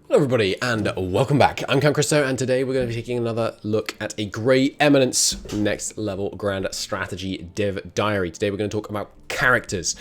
Hello everybody and welcome back. I'm Count Christo and today we're going to be taking another look at a Grey Eminence next level grand strategy dev diary. Today we're going to talk about characters.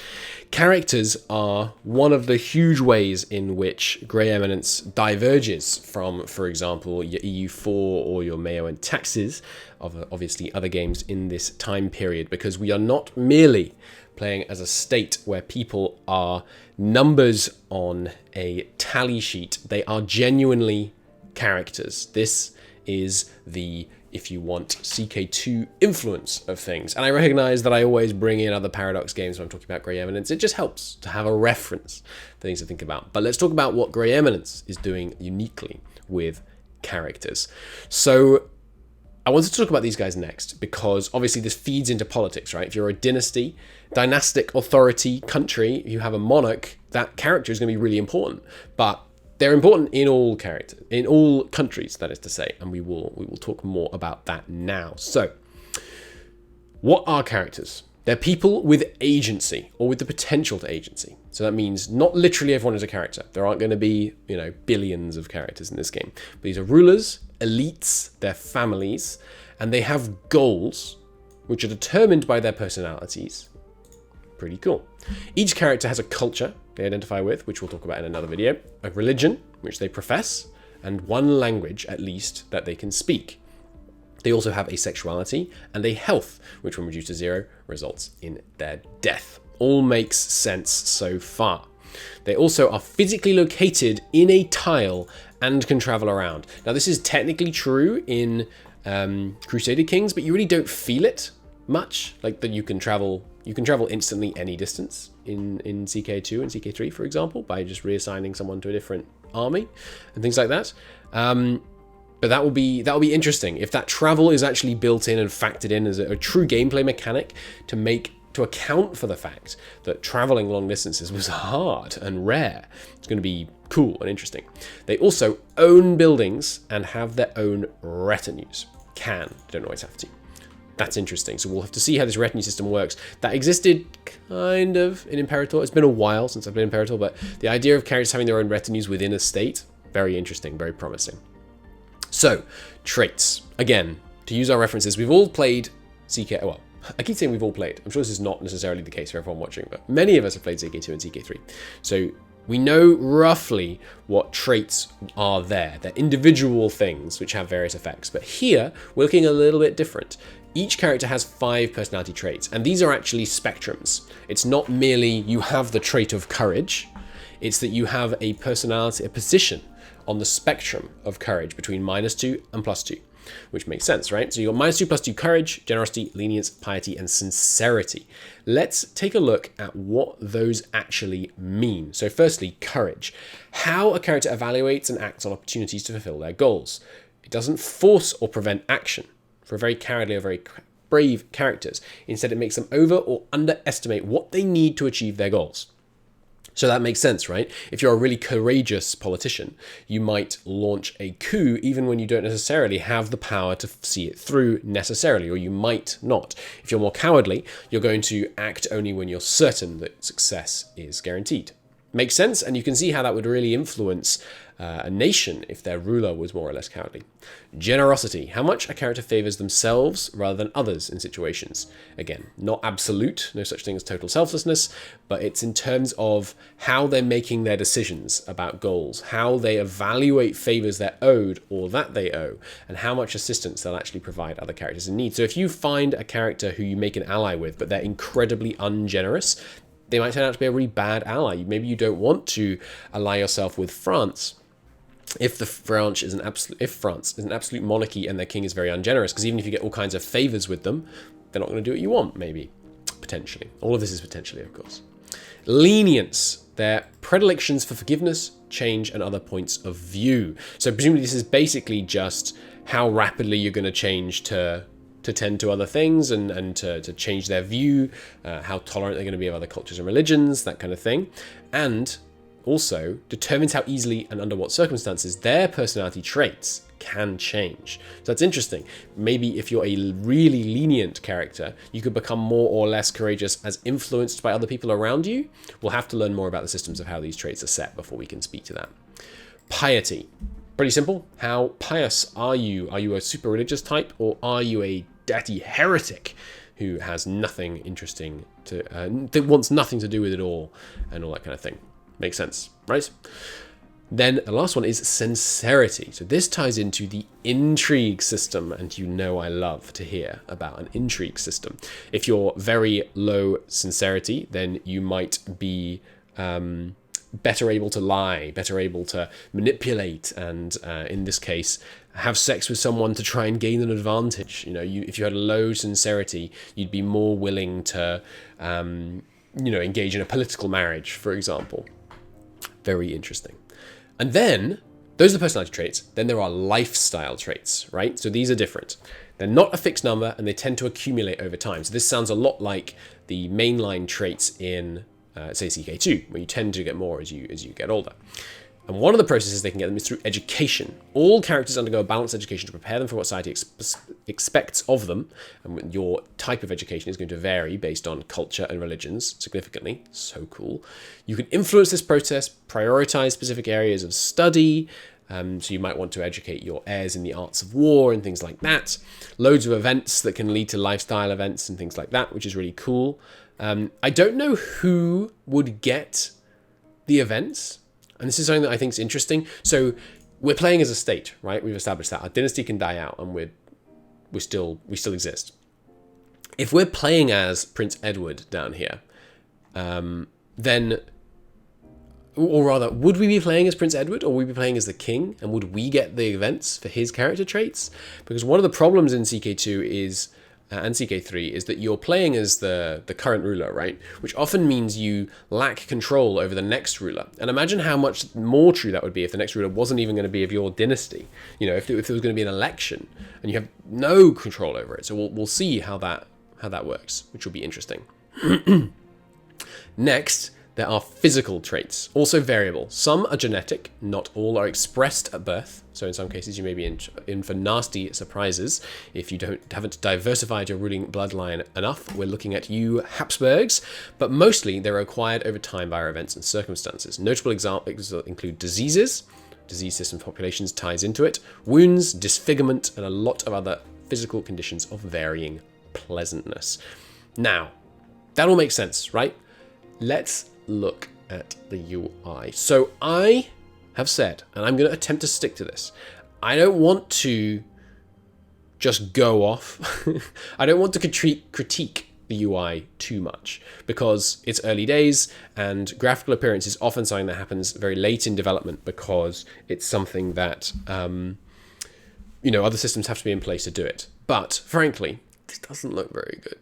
Characters are one of the huge ways in which Grey Eminence diverges from, for example, your EU4 or your Mayo and Taxes, obviously other games in this time period, because we are not merely playing as a state where people are numbers on a tally sheet. They are genuinely characters. This is the, if you want, CK2 influence of things. And I recognize that I always bring in other Paradox games when I'm talking about Grey Eminence. It just helps to have a reference for things to think about. But let's talk about what Grey Eminence is doing uniquely with characters. So I wanted to talk about these guys next because obviously this feeds into politics, right? If you're a dynasty, dynastic authority country, you have a monarch, that character is going to be really important. But they're important in all countries, that is to say, and we will talk more about that now. So, what are characters? They're people with agency or with the potential to agency. So that means not literally everyone is a character. There aren't going to be, billions of characters in this game. But these are rulers, elites, their families, and they have goals which are determined by their personalities. Pretty cool. Each character has a culture they identify with, which we'll talk about in another video, a religion, which they profess, and one language, at least, that they can speak. They also have a sexuality and a health, which when reduced to 0 results in their death. All makes sense so far. They also are physically located in a tile and can travel around. Now this is technically true in Crusader Kings, but you really don't feel it much. Like that you can travel instantly any distance in CK2 and CK3, for example, by just reassigning someone to a different army and things like that. But that will be interesting if that travel is actually built in and factored in as a true gameplay mechanic to account for the fact that traveling long distances was hard and rare. It's going to be cool and interesting. They also own buildings and have their own retinues. Don't always have to. That's interesting. So we'll have to see how this retinue system works. That existed kind of in Imperator. It's been a while since I've been in Imperator, but the idea of characters having their own retinues within a state, very interesting, very promising. So, traits. Again, to use our references, we've all played CK... Well, I keep saying we've all played. I'm sure this is not necessarily the case for everyone watching, but many of us have played CK2 and CK3. So, we know roughly what traits are there. They're individual things which have various effects. But here, we're looking a little bit different. Each character has 5 personality traits, and these are actually spectrums. It's not merely you have the trait of courage. It's that you have a personality, a position on the spectrum of courage between -2 and +2, which makes sense, right? So you've got -2, +2 courage, generosity, lenience, piety, and sincerity. Let's take a look at what those actually mean. So firstly, courage. How a character evaluates and acts on opportunities to fulfill their goals. It doesn't force or prevent action for very cowardly or very brave characters. Instead, it makes them over or underestimate what they need to achieve their goals. So that makes sense, right? If you're a really courageous politician, you might launch a coup even when you don't necessarily have the power to see it through necessarily, or you might not. If you're more cowardly, you're going to act only when you're certain that success is guaranteed. Makes sense, and you can see how that would really influence a nation if their ruler was more or less cowardly. Generosity. How much a character favors themselves rather than others in situations. Again, not absolute, no such thing as total selflessness, but it's in terms of how they're making their decisions about goals, how they evaluate favors they're owed or that they owe, and how much assistance they'll actually provide other characters in need. So if you find a character who you make an ally with, but they're incredibly ungenerous, they might turn out to be a really bad ally. Maybe you don't want to ally yourself with France if France is an absolute monarchy and their king is very ungenerous, because even if you get all kinds of favors with them, they're not going to do what you want, maybe. Potentially. All of this is potentially, of course. Lenience. Their predilections for forgiveness, change, and other points of view. So presumably this is basically just how rapidly you're going to change to tend to other things and to change their view, how tolerant they're going to be of other cultures and religions, that kind of thing. And also determines how easily and under what circumstances their personality traits can change. So that's interesting. Maybe if you're a really lenient character, you could become more or less courageous as influenced by other people around you. We'll have to learn more about the systems of how these traits are set before we can speak to that. Piety. Pretty simple. How pious are you? Are you a super religious type, or are you a dirty heretic who has nothing interesting to, that wants nothing to do with it all, and all that kind of thing? Makes sense, right? Then the last one is sincerity. So this ties into the intrigue system, and you know I love to hear about an intrigue system. If you're very low sincerity, then you might be better able to lie, better able to manipulate, and in this case, have sex with someone to try and gain an advantage. You know, if you had low sincerity, you'd be more willing to, engage in a political marriage, for example. Very interesting. And then, those are the personality traits. Then there are lifestyle traits, right? So these are different. They're not a fixed number, and they tend to accumulate over time. So this sounds a lot like the mainline traits in, say, CK2, where you tend to get more as you get older. And one of the processes they can get them is through education. All characters undergo a balanced education to prepare them for what society expects of them. And your type of education is going to vary based on culture and religions significantly. So cool. You can influence this process, prioritize specific areas of study. So you might want to educate your heirs in the arts of war and things like that. Loads of events that can lead to lifestyle events and things like that, which is really cool. I don't know who would get the events. And this is something that I think is interesting. So we're playing as a state, right? We've established that our dynasty can die out, and we still exist. If we're playing as Prince Edward down here, then, or rather, would we be playing as Prince Edward, or would we be playing as the king? And would we get the events for his character traits? Because one of the problems in CK2 is, and CK3, is that you're playing as the current ruler, right? Which often means you lack control over the next ruler. And imagine how much more true that would be if the next ruler wasn't even going to be of your dynasty. You know, if there was going to be an election and you have no control over it. So we'll see how that works, which will be interesting. Next, there are physical traits, also variable. Some are genetic, not all are expressed at birth. So in some cases, you may be in for nasty surprises if you haven't diversified your ruling bloodline enough. We're looking at you, Habsburgs, but mostly they're acquired over time by our events and circumstances. Notable examples include diseases, disease system populations ties into it, wounds, disfigurement, and a lot of other physical conditions of varying pleasantness. Now, that all makes sense, right? Let's look at the UI. So I have said, and I'm going to attempt to stick to this, I don't want to just go off. I don't want to critique the UI too much, because it's early days and graphical appearance is often something that happens very late in development, because it's something that other systems have to be in place to do it. But frankly, this doesn't look very good.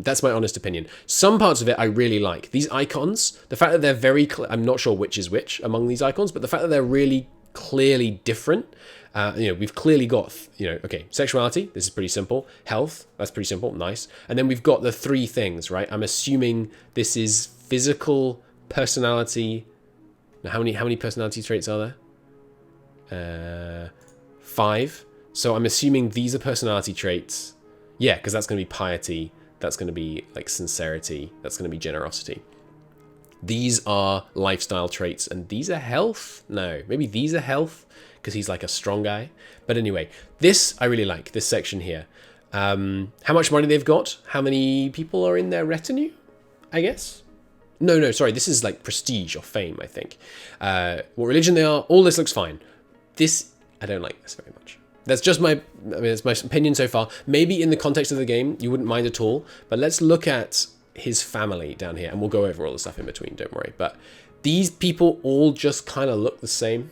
That's my honest opinion. Some parts of it I really like. These icons, the fact that they're very I'm not sure which is which among these icons, but the fact that they're really clearly different. We've clearly got, okay, sexuality, this is pretty simple. Health, that's pretty simple, nice. And then we've got the three things, right? I'm assuming this is physical, personality. Now, how many personality traits are there? 5. So I'm assuming these are personality traits. Yeah, because that's going to be piety. That's going to be like sincerity. That's going to be generosity. These are lifestyle traits, and these are health. No, maybe these are health because he's like a strong guy. But anyway, this I really like, this section here. How much money they've got, how many people are in their retinue, I guess. No, sorry, this is like prestige or fame, I think. What religion they are, all this looks fine. This, I don't like this very much. That's just it's my opinion so far. Maybe in the context of the game, you wouldn't mind at all. But let's look at his family down here, and we'll go over all the stuff in between, don't worry. But these people all just kind of look the same.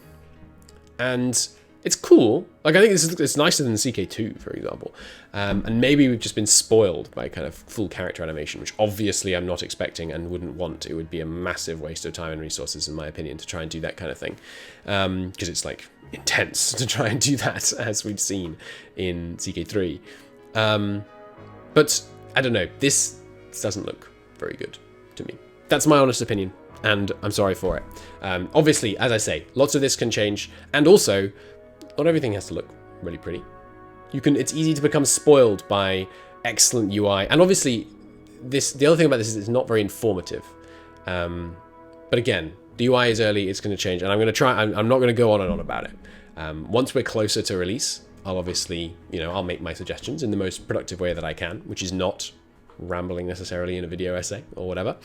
And it's cool. Like, I think it's nicer than CK2, for example. And maybe we've just been spoiled by kind of full character animation, which obviously I'm not expecting and wouldn't want. It would be a massive waste of time and resources, in my opinion, to try and do that kind of thing. Because it's like intense to try and do that, as we've seen in CK3. But I don't know, this doesn't look very good to me. That's my honest opinion, and I'm sorry for it. Obviously, as I say, lots of this can change, and also not everything has to look really pretty. It's easy to become spoiled by excellent UI, and obviously the other thing about this is it's not very informative. But again, The UI is early, it's going to change, and I'm going to try. I'm not going to go on and on about it. Once we're closer to release, I'll obviously, I'll make my suggestions in the most productive way that I can, which is not rambling necessarily in a video essay or whatever.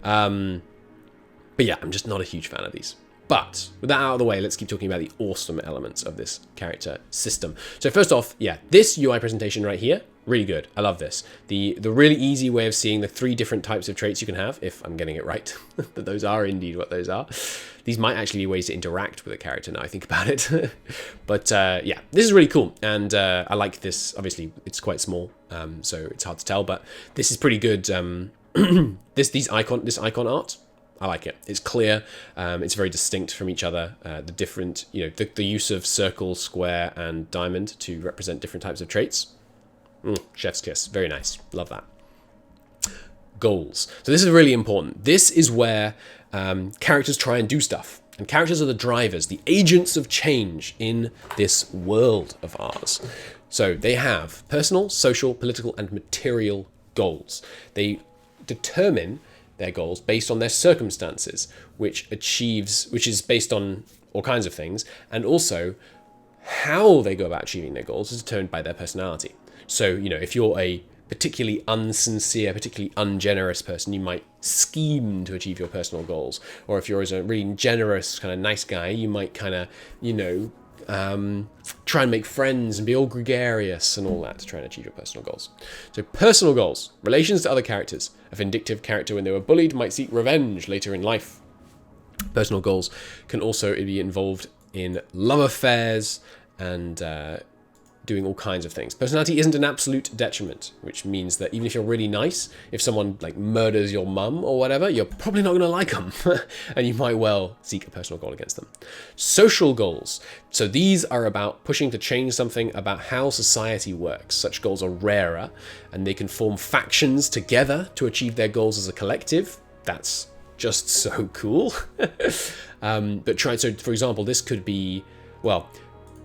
But yeah, I'm just not a huge fan of these. But with that out of the way, let's keep talking about the awesome elements of this character system. So first off, yeah, this UI presentation right here, really good. I love this. The really easy way of seeing the 3 different types of traits you can have, if I'm getting it right, that those are indeed what those are. These might actually be ways to interact with a character now I think about it. But yeah, this is really cool. And I like this. Obviously, it's quite small, so it's hard to tell, but this is pretty good. This icon art, I like it. It's clear. It's very distinct from each other. The different, the use of circle, square, and diamond to represent different types of traits. Chef's kiss. Very nice. Love that. Goals. So this is really important. This is where characters try and do stuff. And characters are the drivers, the agents of change in this world of ours. So they have personal, social, political, and material goals. They determine their goals based on their circumstances, which is based on all kinds of things, and also how they go about achieving their goals is determined by their personality. So, if you're a particularly unsincere, particularly ungenerous person, you might scheme to achieve your personal goals. Or if you're a really generous, kind of nice guy, you might kind of, try and make friends and be all gregarious and all that to try and achieve your personal goals. So personal goals, relations to other characters. A vindictive character when they were bullied might seek revenge later in life. Personal goals can also be involved in love affairs and doing all kinds of things. Personality isn't an absolute detriment, which means that even if you're really nice, if someone like murders your mum or whatever, you're probably not going to like them, and you might well seek a personal goal against them. Social goals. So these are about pushing to change something about how society works. Such goals are rarer, and they can form factions together to achieve their goals as a collective. That's just so cool. So for example, this could be,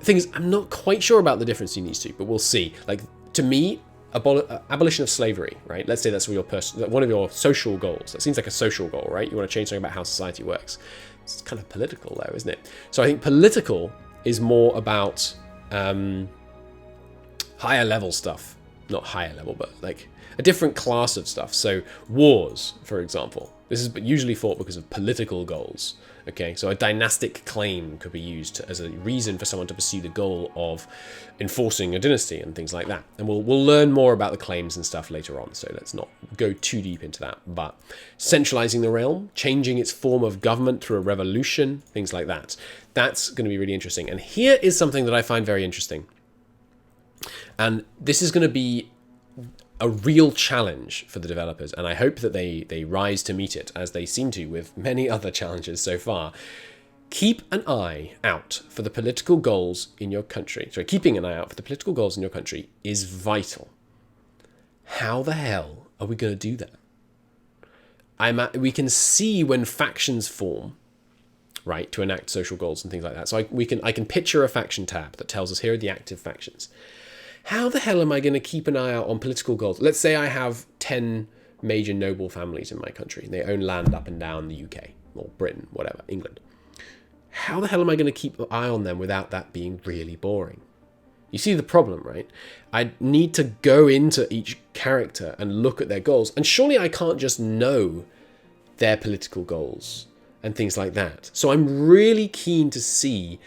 things I'm not quite sure about the difference between these two, but we'll see. Like, to me, abolition of slavery, right? Let's say that's one of your social goals. That seems like a social goal, right? You want to change something about how society works. It's kind of political, though, isn't it? So I think political is more about higher level stuff. Not higher level, but like a different class of stuff. So wars, for example. This is usually fought because of political goals. Okay, so a dynastic claim could be used as a reason for someone to pursue the goal of enforcing a dynasty and things like that. And we'll learn more about the claims and stuff later on, so let's not go too deep into that. But centralizing the realm, changing its form of government through a revolution, things like that. That's going to be really interesting. And here is something that I find very interesting. And this is going to be a real challenge for the developers, and I hope that they rise to meet it, as they seem to with many other challenges so far. Keep an eye out for the political goals in your country. So keeping an eye out for the political goals in your country is vital. How the hell are we going to do that? We can see when factions form, right, to enact social goals and things like that. So I can picture a faction tab that tells us here are the active factions. How the hell am I going to keep an eye out on political goals? Let's say I have 10 major noble families in my country. They own land up and down the UK or Britain, whatever, England. How the hell am I going to keep an eye on them without that being really boring? You see the problem, right? I need to go into each character and look at their goals. And surely I can't just know their political goals and things like that. So I'm really keen to see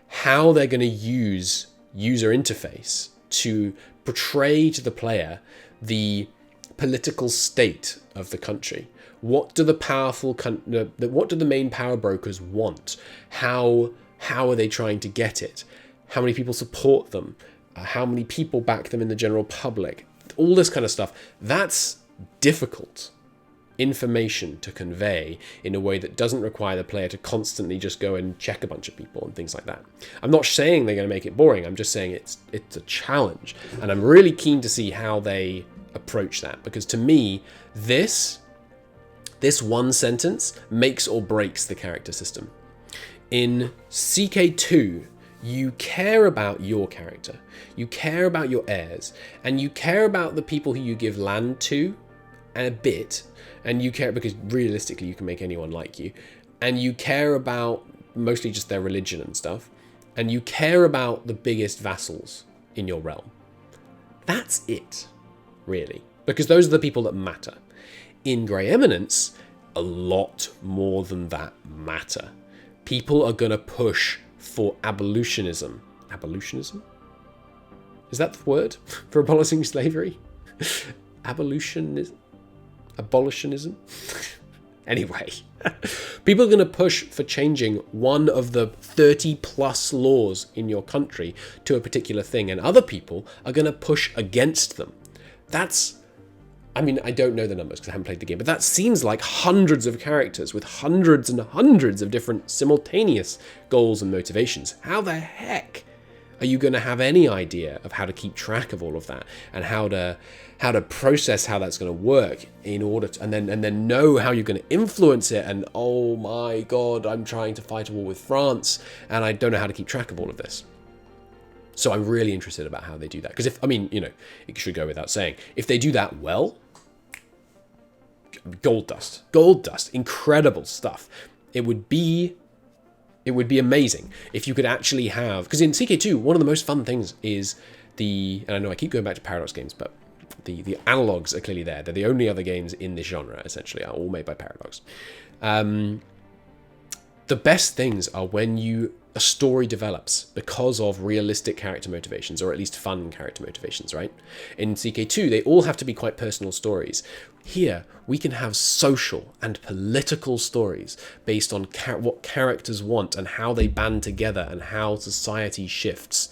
how they're going to use user interface to portray to the player the political state of the country. What do what do the main power brokers want? How are they trying to get it? How many people support them? How many people back them in the general public? All this kind of stuff. That's difficult information to convey in a way that doesn't require the player to constantly just go and check a bunch of people and things like that. I'm not saying they're going to make it boring. I'm just saying it's a challenge, and I'm really keen to see how they approach that, because to me, this one sentence makes or breaks the character system. In CK2, you care about your character, you care about your heirs, and you care about the people who you give land to a bit. And you care because realistically you can make anyone like you. and you care about mostly just their religion and stuff, and you care about the biggest vassals in your realm. That's it, really, because those are the people that matter. In Grey Eminence, a lot more than that matter. People are going to push for abolitionism. Abolitionism? Is that the word for abolishing slavery? Abolitionism? Abolitionism? Anyway, people are going to push for changing one of the 30 plus laws in your country to a particular thing, and other people are going to push against them. That's, I mean, I don't know the numbers because I haven't played the game, but that seems like hundreds of characters with hundreds and hundreds of different simultaneous goals and motivations. How the heck are you going to have any idea of how to keep track of all of that, and how to process how that's going to work in order to, and then know how you're going to influence it? And oh my god, I'm trying to fight a war with France and I don't know how to keep track of all of this. So I'm really interested about how they do that, because if, I mean, you know, it should go without saying, if they do that well, gold dust, incredible stuff. It would be amazing if you could actually have, because in CK2, one of the most fun things is and I know I keep going back to Paradox games, but the analogs are clearly there. They're the only other games in this genre, essentially, are all made by Paradox. The best things are when a story develops because of realistic character motivations, or at least fun character motivations, right? In CK2, they all have to be quite personal stories. Here, we can have social and political stories based on what characters want and how they band together and how society shifts.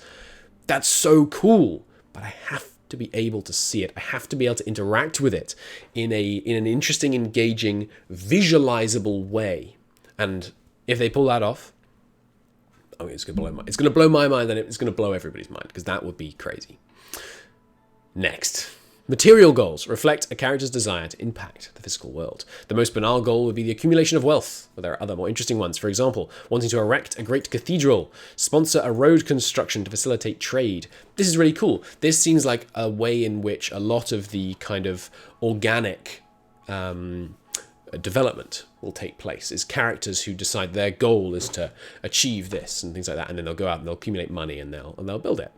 That's so cool, but I have to be able to see it. I have to be able to interact with it in an interesting, engaging, visualizable way. And if they pull that off, I mean, it's going to blow my mind, and it's going to blow everybody's mind, because that would be crazy. Next. Material goals reflect a character's desire to impact the physical world. The most banal goal would be the accumulation of wealth, but there are other more interesting ones. For example, wanting to erect a great cathedral, sponsor a road construction to facilitate trade. This is really cool. This seems like a way in which a lot of the kind of organic development will take place, is characters who decide their goal is to achieve this and things like that, and then they'll go out and they'll accumulate money and they'll build it.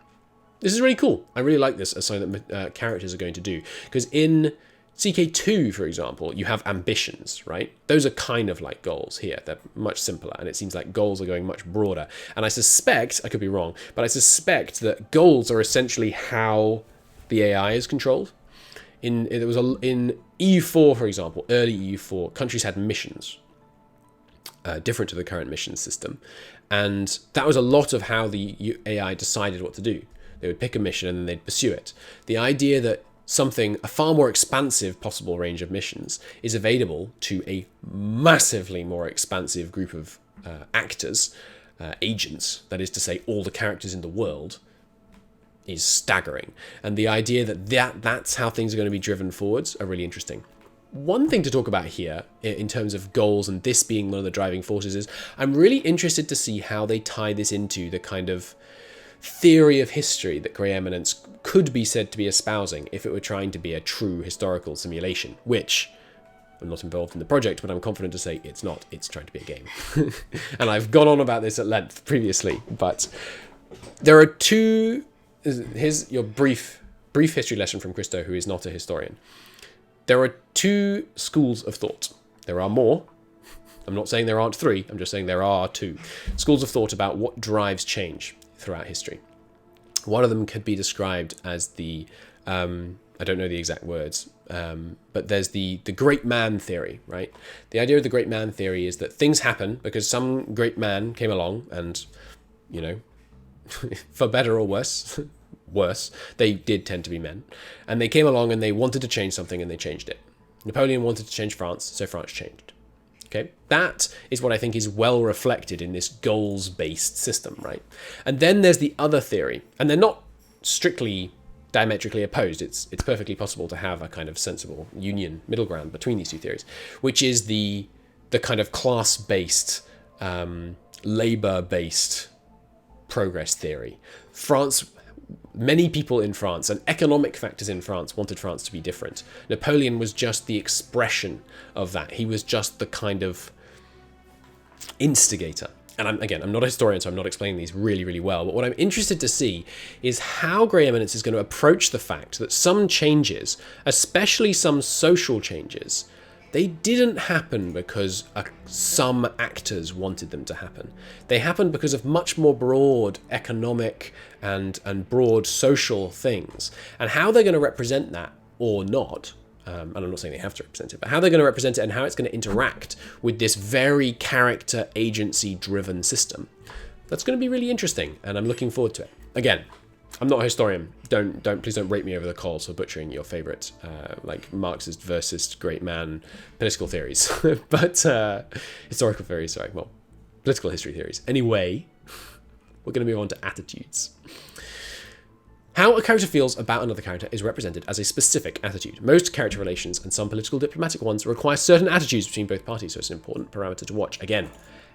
This is really cool. I really like this as something that characters are going to do, because in CK2, for example, you have ambitions, right? Those are kind of like goals here. They're much simpler, and it seems like goals are going much broader. And I suspect, I could be wrong, but I suspect that goals are essentially how the AI is controlled. In EU4, for example, early EU4, countries had missions, different to the current mission system. And that was a lot of how the AI decided what to do. They would pick a mission and then they'd pursue it. The idea that a far more expansive possible range of missions is available to a massively more expansive group of actors, agents, that is to say, all the characters in the world, is staggering. And the idea that's how things are going to be driven forwards are really interesting. One thing to talk about here in terms of goals, and this being one of the driving forces, is I'm really interested to see how they tie this into the kind of theory of history that Grey Eminence could be said to be espousing if it were trying to be a true historical simulation, which I'm not involved in the project, but I'm confident to say it's not. It's trying to be a game. And I've gone on about this at length previously, but there are two... Here's your brief history lesson from Christo, who is not a historian. There are two schools of thought. There are more. I'm not saying there aren't three. I'm just saying there are two schools of thought about what drives change throughout history. One of them could be described as the, I don't know the exact words, but there's the great man theory, right? The idea of the great man theory is that things happen because some great man came along and, you know, for better or worse, they did tend to be men, and they came along and they wanted to change something and they changed it. Napoleon wanted to change France, so France changed. Okay, that is what I think is well reflected in this goals-based system, right? And then there's the other theory, and they're not strictly diametrically opposed. It's perfectly possible to have a kind of sensible union, middle ground between these two theories, which is the kind of class-based, labor-based progress theory. France, many people in France and economic factors in France wanted France to be different. Napoleon was just the expression of that. He was just the kind of instigator. And I'm not a historian, so I'm not explaining these really well. But what I'm interested to see is how Grey Eminence is going to approach the fact that some changes, especially some social changes, they didn't happen because some actors wanted them to happen. They happened because of much more broad economic and broad social things. And how they're going to represent that or not, and I'm not saying they have to represent it, but how they're going to represent it and how it's going to interact with this very character agency driven system. That's going to be really interesting, and I'm looking forward to it. Again, I'm not a historian. Please don't rate me over the coals for butchering your favorite, like Marxist versus great man political theories, but historical theories. Sorry, well, political history theories. Anyway, we're going to move on to attitudes. How a character feels about another character is represented as a specific attitude. Most character relations, and some political diplomatic ones, require certain attitudes between both parties, so it's an important parameter to watch. Again,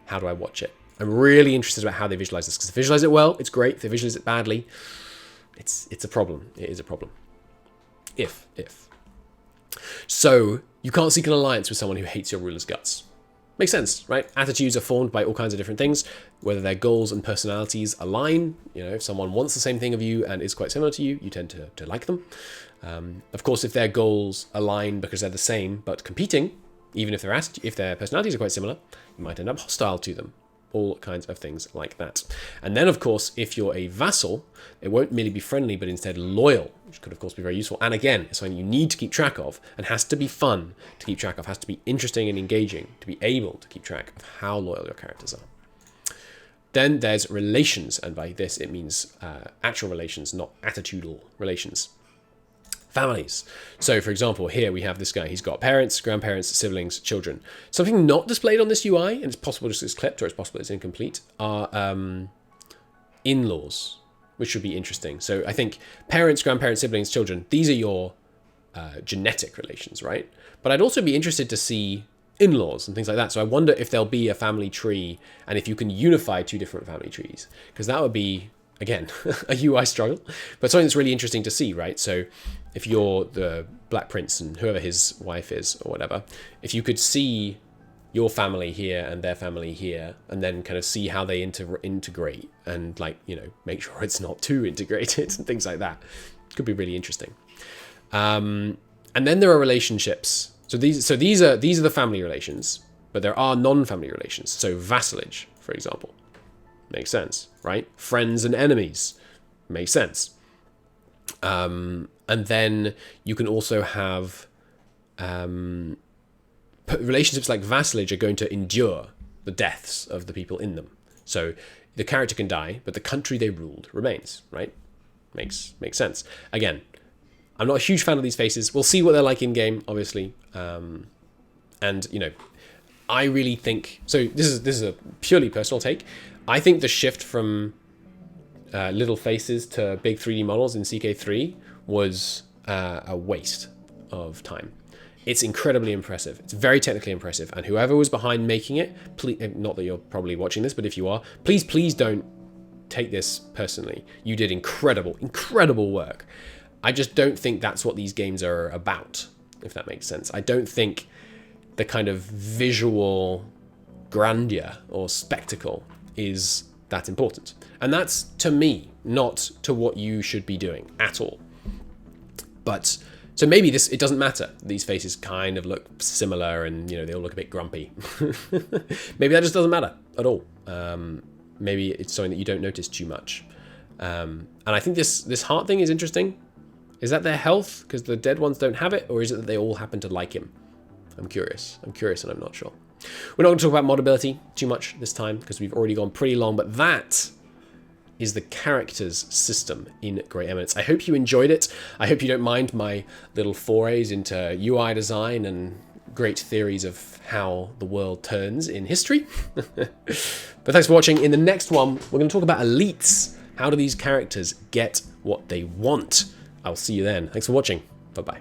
how do I watch it? I'm really interested about how they visualize this, because if they visualize it well, it's great. If they visualize it badly, it's a problem. It is a problem. If. So, you can't seek an alliance with someone who hates your ruler's guts. Makes sense, right? Attitudes are formed by all kinds of different things, whether their goals and personalities align. You know, if someone wants the same thing of you and is quite similar to you, you tend to like them. Of course, if their goals align because they're the same but competing, even if their personalities are quite similar, you might end up hostile to them. All kinds of things like that. And then, of course, if you're a vassal, it won't merely be friendly, but instead loyal, which could, of course, be very useful. And again, it's something you need to keep track of and has to be fun to keep track of, has to be interesting and engaging to be able to keep track of how loyal your characters are. Then there's relations, and by this it means actual relations, not attitudinal relations. Families. So, for example, here we have this guy. He's got parents, grandparents, siblings, children. Something not displayed on this UI, and it's possible just it's clipped or it's possible it's incomplete, are in-laws, which should be interesting. So I think parents, grandparents, siblings, children, these are your genetic relations, right? But I'd also be interested to see in-laws and things like that. So I wonder if there'll be a family tree and if you can unify two different family trees, because that would be, again, a UI struggle, but something that's really interesting to see, right? So if you're the Black Prince and whoever his wife is or whatever, if you could see your family here and their family here, and then kind of see how they integrate and, like, you know, make sure it's not too integrated and things like that, could be really interesting. And then there are relationships. So these are the family relations, but there are non-family relations. So vassalage, for example, makes sense, right? Friends and enemies, makes sense. And then you can also have relationships like vassalage are going to endure the deaths of the people in them. So the character can die, but the country they ruled remains, right? Makes sense. Again, I'm not a huge fan of these faces. We'll see what they're like in game, obviously. And, you know, I really think, so this is a purely personal take. I think the shift from little faces to big 3D models in CK3 was a waste of time. It's incredibly impressive. It's very technically impressive. And whoever was behind making it, please, not that you're probably watching this, but if you are, please don't take this personally. You did incredible work. I just don't think that's what these games are about, if that makes sense. I don't think the kind of visual grandeur or spectacle is that important. And that's to me, not to what you should be doing at all. But so maybe it doesn't matter. These faces kind of look similar and, you know, they all look a bit grumpy. Maybe that just doesn't matter at all. Maybe it's something that you don't notice too much. And I think this heart thing is interesting. Is that their health because the dead ones don't have it, or is it that they all happen to like him? I'm curious and I'm not sure. We're not going to talk about modability too much this time because we've already gone pretty long, but that is the characters system in Grey Eminence. I hope you enjoyed it. I hope you don't mind my little forays into UI design and great theories of how the world turns in history. But thanks for watching. In the next one, we're going to talk about elites. How do these characters get what they want? I'll see you then. Thanks for watching. Bye-bye.